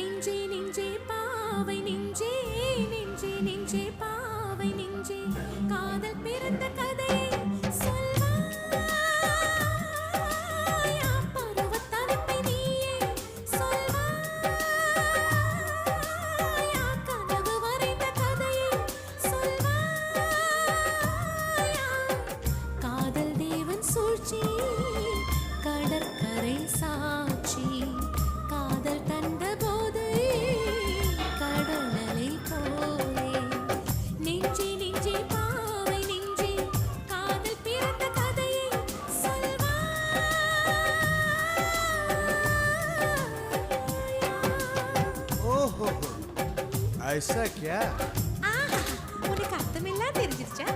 நெஞ்சே நெஞ்சே பாவை நெஞ்சே நெஞ்சே நெஞ்சே பாவை நெஞ்சே காதல் பிறந்த கதையை சொல்வாயா பருவத்தனைப்பை நீயே சொல்வாயா கனவு வரைந்த கதையை சொல்வாயா காதல் தேவன் சூழ்ச்சி கடற்கரை சாட்சி காதல் தந்த போது கடலலை போலே நெஞ்சே நெஞ்சே பாவை நெஞ்சே காதல் பிறந்த கதையை சொல்வாயா ஓஹோ ஐசா क्या ஆஹா உனக்கு அர்த்தமெல்லாம் தெரிஞ்சிருச்சா